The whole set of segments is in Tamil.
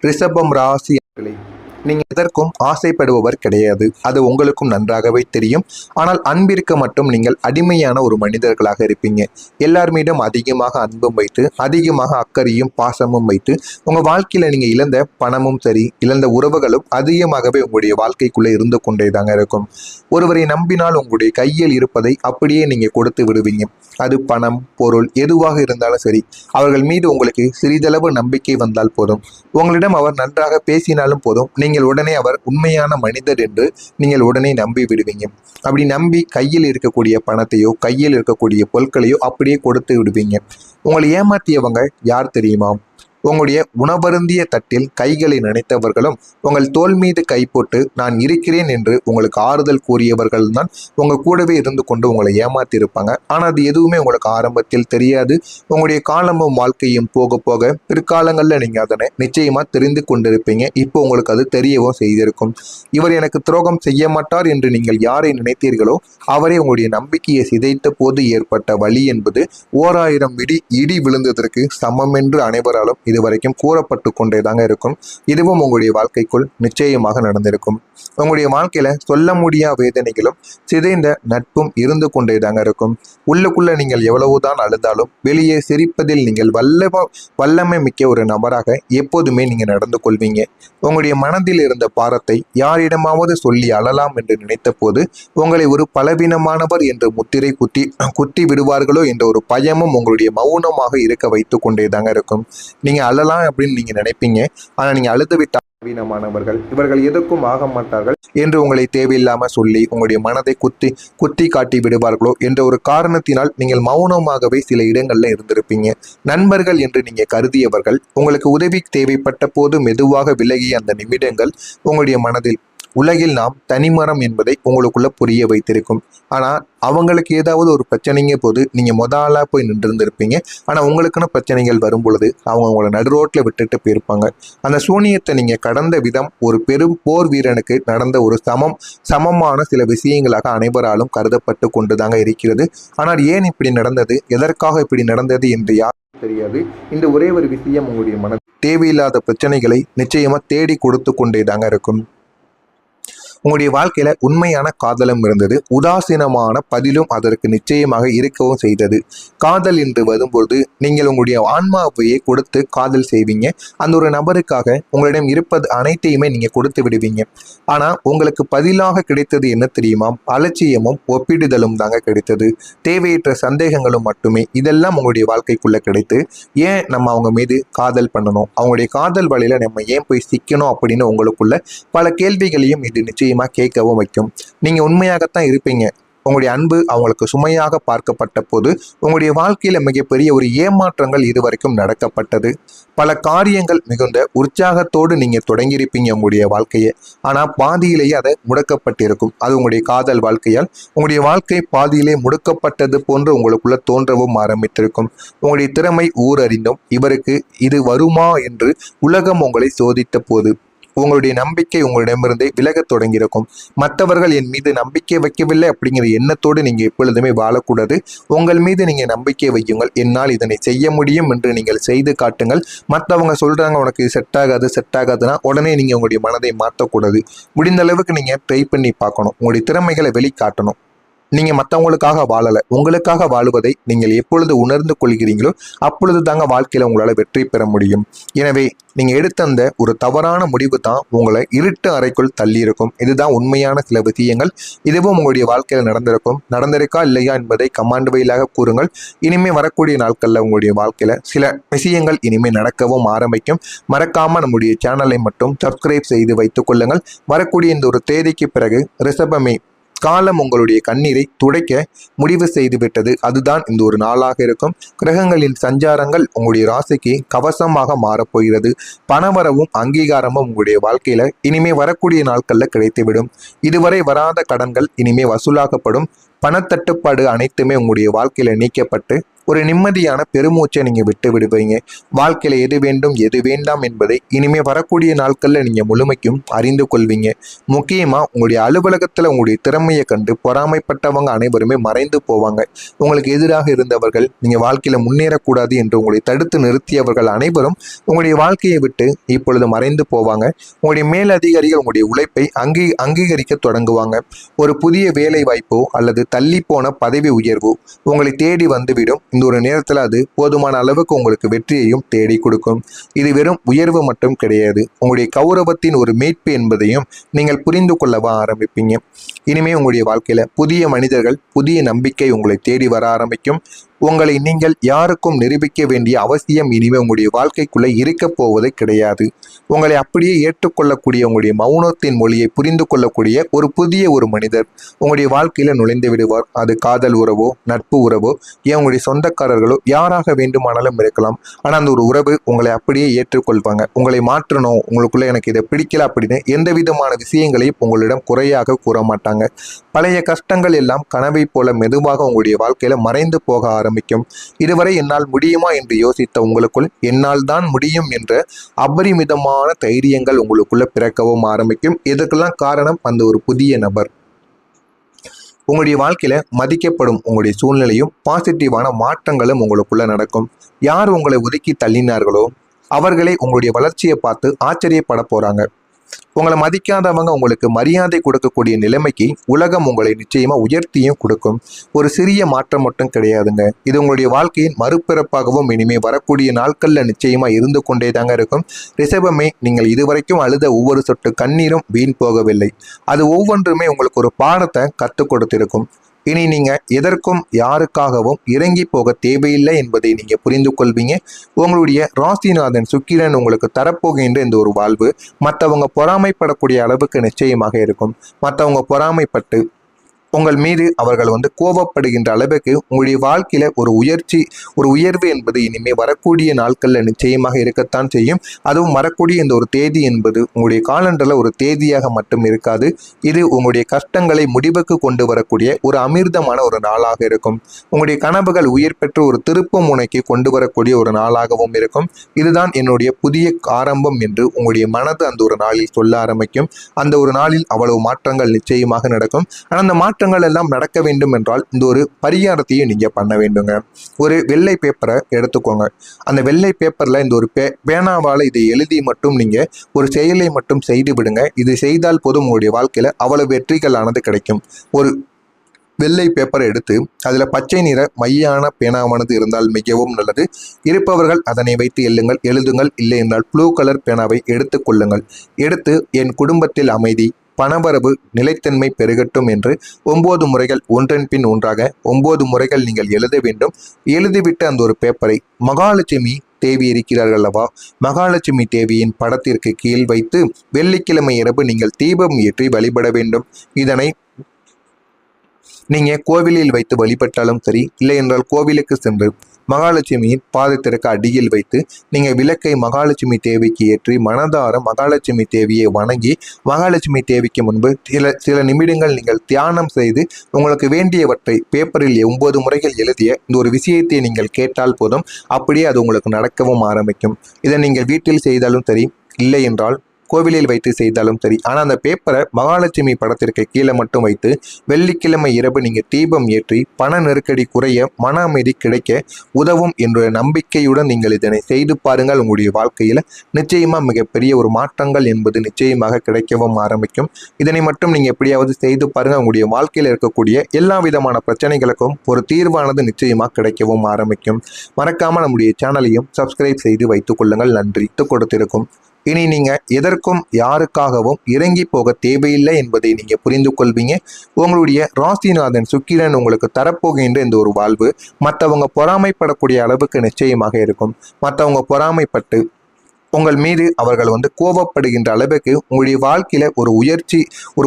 ரிஷபம் ராசி நீங்க எதற்கும் ஆசைப்படுபவர் கிடையாது. அது உங்களுக்கும் நன்றாகவே தெரியும். ஆனால் அன்பிற்கு மட்டும் நீங்கள் அடிமையான ஒரு மனிதர்களாக இருப்பீங்க. எல்லார் மீதும் அதிகமாக அன்பும் வைத்து, அதிகமாக அக்கறையும் பாசமும் வைத்து, உங்க வாழ்க்கையில நீங்க இழந்த பணமும் சரி, இழந்த உறவுகளும் அதிகமாகவே உங்களுடைய வாழ்க்கைக்குள்ளே இருந்து கொண்டே தாங்க இருக்கும். ஒருவரை நம்பினால் உங்களுடைய கையில் இருப்பதை அப்படியே நீங்க கொடுத்து விடுவீங்க. அது பணம், பொருள் எதுவாக இருந்தாலும் சரி, அவர்கள் மீது உங்களுக்கு சிறிதளவு நம்பிக்கை வந்தால் போதும். உங்களிடம் அவர் நன்றாக பேசினாலும் போதும், நீங்கள் உடனே அவர் உண்மையான மனிதர் என்று நீங்கள் உடனே நம்பி விடுவீங்க. அப்படி நம்பி கையில் இருக்கக்கூடிய பணத்தையோ கையில் இருக்கக்கூடிய பொருட்களையோ அப்படியே கொடுத்து விடுவீங்க. உங்களை ஏமாற்றியவங்க யார் தெரியுமா? உங்களுடைய உணவருந்திய தட்டில் கைகளை நினைத்தவர்களும், உங்கள் தோல் மீது கை போட்டு நான் இருக்கிறேன் என்று உங்களுக்கு ஆறுதல் கூறியவர்கள் தான் உங்க கூடவே இருந்து கொண்டு உங்களை ஏமாத்தி இருப்பாங்க. ஆனால் அது எதுவுமே உங்களுக்கு ஆரம்பத்தில் தெரியாது. உங்களுடைய காலமும் வாழ்க்கையும் போக போக பிற்காலங்களில் நீங்க அதனை நிச்சயமா தெரிந்து கொண்டிருப்பீங்க. இப்போ உங்களுக்கு அது தெரியவும் செய்திருக்கும். இவர் எனக்கு துரோகம் செய்ய மாட்டார் என்று நீங்கள் யாரை நினைத்தீர்களோ அவரே உங்களுடைய நம்பிக்கையை சிதைத்த போது ஏற்பட்ட வலி என்பது 1000 இடி விழுந்ததற்கு சமம் என்று அனைவராலும் இதுவரைக்கும் கூறப்பட்டு கொண்டே தாங்க இருக்கும். இதுவும் உங்களுடைய வாழ்க்கைக்குள் நிச்சயமாக நடந்திருக்கும். உங்களுடைய வாழ்க்கையில சொல்ல முடியாத வேதனைகளும் சிதைந்த நட்பும் இருந்து கொண்டே தாங்க இருக்கும். உள்ளுக்குள்ள நீங்கள் எவ்வளவுதான் அழுதாலும் வெளியே சிரிப்பதில் நீங்கள் வல்லமை மிக்க ஒரு நபராக எப்போதுமே நீங்க நடந்து கொள்வீங்க. உங்களுடைய மனதில் இருந்த பாரத்தை யாரிடமாவது சொல்லி அழலாம் என்று நினைத்த போது உங்களை ஒரு பலவீனமானவர் என்று முத்திரை குத்தி விடுவார்களோ என்ற ஒரு பயமும் உங்களுடைய மௌனமாக இருக்க வைத்து கொண்டே தாங்க இருக்கும். நீங்க அழலாம் அப்படின்னு நீங்க நினைப்பீங்க. ஆனா நீங்க அழுது விட்ட வீணமானவர்கள், இவர்கள் எதற்கும் ஆக மாட்டார்கள் என்று உங்களை தேவையில்லாம சொல்லி உங்களுடைய மனதை குத்தி காட்டி விடுவார்களோ என்ற ஒரு காரணத்தினால் நீங்கள் மௌனமாகவே சில இடங்கள்ல இருந்திருப்பீங்க. நண்பர்கள் என்று நீங்க கருதியவர்கள் உங்களுக்கு உதவி தேவைப்பட்ட போது மெதுவாக விலகிய அந்த நிமிடங்கள் உங்களுடைய மனதில் உலகில் நாம் தனிமரம் என்பதை உங்களுக்குள்ள புரிய வைத்திருக்கும். ஆனா அவங்களுக்கு ஏதாவது ஒரு பிரச்சனைங்க போது நீங்க முதலா போய் நின்றுருந்திருப்பீங்க. ஆனா உங்களுக்குன்னு பிரச்சனைகள் வரும் பொழுது அவங்க உங்களை நடு ரோட்ல விட்டுட்டு போயிருப்பாங்க. அந்த சூனியத்தை நீங்க கடந்த விதம் ஒரு பெரும் போர் வீரனுக்கு நடந்த ஒரு சமமான சில விஷயங்களாக அனைவராலும் கருதப்பட்டு கொண்டுதாங்க இருக்கிறது. ஆனால் ஏன் இப்படி நடந்தது, எதற்காக இப்படி நடந்தது என்று யாரும் தெரியாது. இந்த ஒரே ஒரு விஷயம் உங்களுடைய மன தேவையில்லாத பிரச்சனைகளை நிச்சயமா தேடி கொடுத்து கொண்டே தாங்க இருக்கும். உங்களுடைய வாழ்க்கையில உண்மையான காதலும் இருந்தது, உதாசீனமான பதிலும் அதற்கு நிச்சயமாக இருக்கவும் செய்தது. காதல் என்று வரும்பொழுது நீங்கள் உங்களுடைய ஆன்மாவையே கொடுத்து காதல் செய்வீங்க. அந்த ஒரு நபருக்காக உங்களிடம் இருப்பது அனைத்தையுமே நீங்க கொடுத்து விடுவீங்க. ஆனா உங்களுக்கு பதிலாக கிடைத்தது என்ன தெரியுமா? அலட்சியமும் ஒப்பிடுதலும் தாங்க கிடைத்தது. தேவையற்ற சந்தேகங்களும் மட்டுமே. இதெல்லாம் உங்களுடைய வாழ்க்கைக்குள்ள கிடைத்து ஏன் நம்ம அவங்க மீது காதல் பண்ணணும், அவங்களுடைய காதல் வழியில நம்ம ஏன் போய் சிக்கணும் அப்படின்னு உங்களுக்குள்ள பல கேள்விகளையும் இது நிச்சயம் கேட்கவும் வைக்கும். நீங்க உண்மையாகத்தான் இருப்பீங்க. உங்களுடைய அன்பு அவங்களுக்கு சுமையாக பார்க்கப்பட்ட போது உங்களுடைய வாழ்க்கையில மிகப்பெரிய ஒரு ஏமாற்றங்கள் இதுவரைக்கும் நடக்கப்பட்டது. பல காரியங்கள் மிகுந்த உற்சாகத்தோடு நீங்க தொடங்கியிருப்பீங்க உங்களுடைய வாழ்க்கையை. ஆனா பாதியிலேயே அதை முடக்கப்பட்டிருக்கும். அது உங்களுடைய காதல் வாழ்க்கையால் உங்களுடைய வாழ்க்கை பாதியிலே முடக்கப்பட்டது போன்று உங்களுக்குள்ள தோன்றவும் ஆரம்பித்திருக்கும். உங்களுடைய திறமை ஊரறிந்தும் இவருக்கு இது வருமா என்று உலகம் உங்களை சோதித்த போது உங்களுடைய நம்பிக்கை உங்களிடமிருந்தே விலகத் தொடங்கியிருக்கும். மற்றவர்கள் என் மீது நம்பிக்கை வைக்கவில்லை அப்படிங்கிற எண்ணத்தோடு நீங்க எப்பொழுதுமே வாழக்கூடாது. உங்கள் மீது நீங்க நம்பிக்கை வையுங்கள். என்னால் இதனை செய்ய முடியும் என்று நீங்கள் செய்து காட்டுங்கள். மற்றவங்க சொல்றாங்க உனக்கு செட் ஆகாதுன்னா உடனே நீங்க உங்களுடைய மனதை மாற்றக்கூடாது. முடிந்த அளவுக்கு நீங்க ட்ரை பண்ணி பார்க்கணும். உங்களுடைய திறமைகளை வெளிக்காட்டணும். நீங்க மற்றவங்களுக்காக வாழலை, உங்களுக்காக வாழுவதை நீங்கள் எப்பொழுது உணர்ந்து கொள்கிறீங்களோ அப்பொழுது தாங்க வாழ்க்கையில உங்களால வெற்றி பெற முடியும். எனவே நீங்க எடுத்த அந்த ஒரு தவறான முடிவு தான் உங்களை இருட்டு அறைக்குள் தள்ளி இருக்கும். இதுதான் உண்மையான சில விஷயங்கள். இதுவும் உங்களுடைய வாழ்க்கையில நடந்திருக்கா இல்லையா என்பதை கமாண்ட் வழியாக கூறுங்கள். இனிமே வரக்கூடிய நாட்கள்ல உங்களுடைய வாழ்க்கையில சில விஷயங்கள் இனிமே நடக்கவும் ஆரம்பிக்கும். மறக்காம நம்முடைய சேனலை மட்டும் சப்ஸ்கிரைப் செய்து வைத்துக் கொள்ளுங்கள். வரக்கூடிய இந்த ஒரு தேதிக்கு பிறகு ரிஷபமே காலம் உங்களுடைய கண்ணீரை துடைக்க முடிவு செய்து விட்டது. அதுதான் இந்த ஒரு நாளாக இருக்கும். கிரகங்களின் சஞ்சாரங்கள் உங்களுடைய ராசிக்கு கவசமாக மாறப்போகிறது. பணவரவும் அங்கீகாரமும் உங்களுடைய வாழ்க்கையில இனிமே வரக்கூடிய நாட்கள்ல கிடைத்துவிடும். இதுவரை வராத கடன்கள் இனிமே வசூலாக்கப்படும். பணத்தட்டுப்பாடு அனைத்துமே உங்களுடைய வாழ்க்கையில நீக்கப்பட்டு ஒரு நிம்மதியான பெருமூச்சை நீங்க விட்டு விடுவீங்க. வாழ்க்கையில எது வேண்டும் எது வேண்டாம் என்பதை இனிமே வரக்கூடிய நாட்கள்ல நீங்க முழுமைக்கும் அறிந்து கொள்வீங்க. முக்கியமா உங்களுடைய அலுவலகத்துல உங்களுடைய திறமையை கண்டு பொறாமைப்பட்டவங்க அனைவருமே மறைந்து போவாங்க. உங்களுக்கு எதிராக இருந்தவர்கள், நீங்க வாழ்க்கையில முன்னேறக்கூடாது என்று உங்களை தடுத்து நிறுத்தியவர்கள் அனைவரும் உங்களுடைய வாழ்க்கையை விட்டு இப்பொழுது மறைந்து போவாங்க. உங்களுடைய மேலதிகாரிகள் உங்களுடைய உழைப்பை அங்கீகரிக்க தொடங்குவாங்க. ஒரு புதிய வேலை வாய்ப்போ அல்லது தள்ளி போன பதவி உயர்வோ உங்களை தேடி வந்துவிடும். இந்த ஒரு நேரத்தில் அது போதுமான அளவுக்கு உங்களுக்கு வெற்றியையும் தேடி கொடுக்கும். இது வெறும் உயர்வு மட்டும் கிடையாது, உங்களுடைய கௌரவத்தின் ஒரு மீட்பு என்பதையும் நீங்கள் புரிந்து கொள்ளவா ஆரம்பிப்பீங்க. இனிமே உங்களுடைய வாழ்க்கையில புதிய மனிதர்கள், புதிய நம்பிக்கை உங்களை தேடி வர ஆரம்பிக்கும். உங்களை நீங்கள் யாருக்கும் நிரூபிக்க வேண்டிய அவசியம் இனிமே உங்களுடைய வாழ்க்கைக்குள்ள இருக்க போவது கிடையாது. உங்களை அப்படியே ஏற்றுக்கொள்ளக்கூடிய, உங்களுடைய மௌனத்தின் மொழியை புரிந்து கொள்ளக்கூடிய ஒரு மனிதர் உங்களுடைய வாழ்க்கையில நுழைந்து விடுவார். அது காதல் உறவோ, நட்பு உறவோ, ஏன் உங்களுடைய சொந்தக்காரர்களோ யாராக வேண்டுமானாலும் இருக்கலாம். ஆனால் அந்த ஒரு உறவு உங்களை அப்படியே ஏற்றுக்கொள்வாங்க. உங்களை மாற்றணும், உங்களுக்குள்ள எனக்கு இதை பிடிக்கல அப்படின்னு எந்த விதமான விஷயங்களையும் உங்களிடம் குறையாக கூற மாட்டாங்க. பழைய கஷ்டங்கள் எல்லாம் கனவை போல மெதுவாக உங்களுடைய வாழ்க்கையில மறைந்து போக ஆரம்பிக்கும். இதுவரை என்னால் முடியுமா என்று யோசித்த உங்களுக்குள் என்னால் தான் முடியும் என்ற அபரிமிதமான தைரியங்கள் உங்களுக்குள்ள பிறக்கவும் ஆரம்பிக்கும். இதுக்கெல்லாம் காரணம் அந்த ஒரு புதிய நபர். உங்களுடைய வாழ்க்கையில மதிக்கப்படும் உங்களுடைய சூழ்நிலையும் பாசிட்டிவான மாற்றங்களும் உங்களுக்குள்ள நடக்கும். யார் உங்களை ஒதுக்கி தள்ளினார்களோ அவர்களே உங்களுடைய வளர்ச்சியை பார்த்து ஆச்சரியப்பட போறாங்க. உங்களை மதிக்காதவங்க உங்களுக்கு மரியாதை கொடுக்கக்கூடிய நிலைமைக்கு உலகம் உங்களை நிச்சயமா உயர்த்தியும் கொடுக்கும். ஒரு சிறிய மாற்றம் மட்டும் கிடையாதுங்க, இது உங்களுடைய வாழ்க்கையின் மறுபிறப்பாகவும் இனிமே வரக்கூடிய நாட்கள்ல நிச்சயமா இருந்து கொண்டே தாங்க இருக்கும். ரிஷபமே, நீங்கள் இதுவரைக்கும் அழுத ஒவ்வொரு சொட்டு கண்ணீரும் வீண் போகவில்லை. அது ஒவ்வொன்றுமே உங்களுக்கு ஒரு பாடத்தை கற்றுக் கொடுத்திருக்கும். இனி நீங்க எதற்கும் யாருக்காகவும் இறங்கி போக தேவையில்லை என்பதை நீங்க புரிந்து கொள்வீங்க. உங்களுடைய ராசிநாதன் சுக்கிரன் உங்களுக்கு தரப்போகின்ற இந்த ஒரு வாழ்வு மற்றவங்க பொறாமைப்படக்கூடிய அளவுக்கு நிச்சயமாக இருக்கும். மற்றவங்க பொறாமைப்பட்டு உங்கள் மீது அவர்கள் கோபப்படுகின்ற அளவுக்கு உங்களுடைய வாழ்க்கையில ஒரு உயர்வு என்பது இனிமே வரக்கூடிய நாட்கள்ல நிச்சயமாக இருக்கத்தான் செய்யும். அதுவும் வரக்கூடிய இந்த ஒரு தேதி என்பது உங்களுடைய காலண்டர்ல ஒரு தேதியாக மட்டும் இருக்காது. இது உங்களுடைய கஷ்டங்களை முடிவுக்கு கொண்டு வரக்கூடிய ஒரு அமிர்தமான ஒரு நாளாக இருக்கும். உங்களுடைய கனவுகள் உயிர் பெற்று ஒரு திருப்பு முனைக்கு கொண்டு வரக்கூடிய ஒரு நாளாகவும் இருக்கும். இதுதான் என்னுடைய புதிய ஆரம்பம் என்று உங்களுடைய மனது அந்த ஒரு நாளில் சொல்ல ஆரம்பிக்கும். அந்த ஒரு நாளில் அவ்வளவு மாற்றங்கள் நிச்சயமாக நடக்கும். ஆனால் அந்த மாற்றங்கள் எல்லாம் நடக்க வேண்டும் என்றால் இந்த ஒரு பரிகாரத்தையும் நீங்க பண்ண வேண்டுங்க. ஒரு வெள்ளை பேப்பரை எடுத்துக்கோங்க. அந்த வெள்ளை பேப்பர்ல இந்த ஒரு பேனாவால இதை எழுதி மட்டும் நீங்க ஒரு செயலை மட்டும் செய்து விடுங்க. இது செய்தால் போதும் உங்களுடைய வாழ்க்கையில அவ்வளவு வெற்றிகளானது கிடைக்கும். ஒரு வெள்ளை பேப்பரை எடுத்து அதில் பச்சை நிற மையான பேனாவானது இருந்தால் மிகவும் நல்லது. இருப்பவர்கள் அதனை வைத்து எழுதுங்கள். இல்லை என்றால் ப்ளூ கலர் பேனாவை எடுத்து கொள்ளுங்கள். எடுத்து என் குடும்பத்தில் அமைதி, பணவரவு, நிலைத்தன்மை பெருகட்டும் என்று 9 முறைகள் ஒன்றன் பின் ஒன்றாக 9 முறைகள் நீங்கள் எழுத வேண்டும். எழுதிவிட்டு அந்த ஒரு பேப்பரை மகாலட்சுமி தேவி இருக்கிறார்கள் அல்லவா, மகாலட்சுமி தேவியின் படத்திற்கு கீழ் வைத்து வெள்ளிக்கிழமை இரவு நீங்கள் தீபம் ஏற்றி வழிபட வேண்டும். இதனை நீங்க கோவிலில் வைத்து வழிபட்டாலும் சரி, இல்லை என்றால் கோவிலுக்கு சென்று மகாலட்சுமியின் பாதத்திற்கு அடியில் வைத்து நீங்க விளக்கை மகாலட்சுமி தேவிக்கு ஏற்றி மனதார மகாலட்சுமி தேவியை வணங்கி மகாலட்சுமி தேவிக்கு முன்பு சில நிமிடங்கள் நீங்கள் தியானம் செய்து உங்களுக்கு வேண்டியவற்றை பேப்பரில் 9 முறைகள் எழுதிய இந்த ஒரு விஷயத்தை நீங்கள் கேட்டால் போதும், அப்படியே அது உங்களுக்கு நடக்கவும் ஆரம்பிக்கும். இதை நீங்கள் வீட்டில் செய்தாலும் சரி, இல்லை என்றால் கோவிலில் வைத்து செய்தாலும் சரி. ஆனால் அந்த பேப்பரை மகாலட்சுமி படத்திற்கு கீழே மட்டும் வைத்து வெள்ளிக்கிழமை இரவு நீங்கள் தீபம் ஏற்றி பண நெருக்கடி குறைய, மன அமைதி கிடைக்க உதவும் என்ற நம்பிக்கையுடன் நீங்கள் இதனை செய்து பாருங்கள். உங்களுடைய வாழ்க்கையில் நிச்சயமாக மிகப்பெரிய ஒரு மாற்றங்கள் என்பது நிச்சயமாக கிடைக்கவும் ஆரம்பிக்கும். இதனை மட்டும் நீங்கள் எப்படியாவது செய்து பாருங்கள். உங்களுடைய வாழ்க்கையில் இருக்கக்கூடிய எல்லா விதமான பிரச்சனைகளுக்கும் ஒரு தீர்வானது நிச்சயமாக கிடைக்கவும் ஆரம்பிக்கும். மறக்காமல் நம்முடைய சேனலையும் சப்ஸ்கிரைப் செய்து வைத்துக் கொள்ளுங்கள். நன்றி கொடுத்திருக்கும். இனி நீங்க எதற்கும் யாருக்காகவும் இறங்கி போக தேவையில்லை என்பதை நீங்க புரிந்து கொள்வீங்க. உங்களுடைய ராசிநாதன் சுக்கிரன் உங்களுக்கு தரப்போகின்ற இந்த ஒரு வாழ்வு மற்றவங்க பொறாமைப்படக்கூடிய அளவுக்கு நிச்சயமாக இருக்கும். மற்றவங்க பொறாமைப்பட்டு உங்கள் மீது அவர்கள் கோபப்படுகின்ற அளவுக்கு உங்களுடைய வாழ்க்கையில ஒரு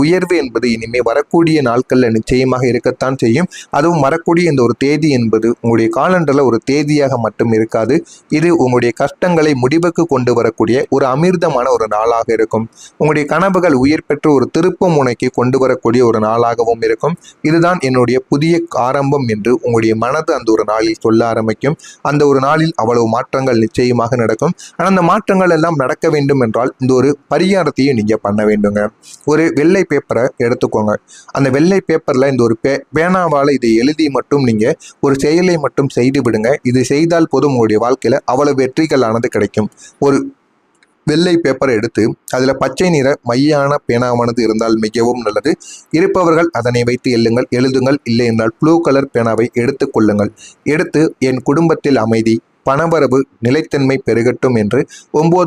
உயர்வு என்பது இனிமே வரக்கூடிய நாட்கள்ல நிச்சயமாக இருக்கத்தான் செய்யும். அதுவும் வரக்கூடிய இந்த ஒரு தேதி என்பது உங்களுடைய காலண்டர்ல ஒரு தேதியாக மட்டும் இருக்காது. இது உங்களுடைய கஷ்டங்களை முடிவுக்கு கொண்டு வரக்கூடிய ஒரு அமிர்தமான ஒரு நாளாக இருக்கும். உங்களுடைய கனவுகள் உயிர் பெற்று ஒரு திருப்பு முனைக்கு கொண்டு வரக்கூடிய ஒரு நாளாகவும் இருக்கும். இதுதான் என்னுடைய புதிய ஆரம்பம் என்று உங்களுடைய மனது அந்த ஒரு நாளில் சொல்ல ஆரம்பிக்கும். அந்த ஒரு நாளில் அவ்வளவு மாற்றங்கள் நிச்சயமாக நடக்கும். ஆனால் அந்த மாற்றங்கள் எல்லாம் நடக்க வேண்டும் என்றால் இந்த ஒரு பரிகாரத்தையும் நீங்க பண்ண வேண்டுங்க. ஒரு வெள்ளை பேப்பரை எடுத்துக்கோங்க. அந்த வெள்ளை பேப்பர்ல இந்த ஒரு பேனாவால இதை எழுதி மட்டும் நீங்க ஒரு செயலை மட்டும் செய்து விடுங்க. இது செய்தால் போதும் உங்களுடைய வாழ்க்கையில அவ்வளவு வெற்றிகளானது கிடைக்கும். ஒரு வெள்ளை பேப்பரை எடுத்து அதில் பச்சை நிற மையான பேனாவானது இருந்தால் மிகவும் நல்லது. இருப்பவர்கள் அதனை வைத்து எழுதுங்கள். இல்லை என்றால் ப்ளூ கலர் பேனாவை எடுத்து கொள்ளுங்கள். எடுத்து என் குடும்பத்தில் அமைதி, பணவரவு, நிலைத்தன்மை பெருகட்டும் என்று 9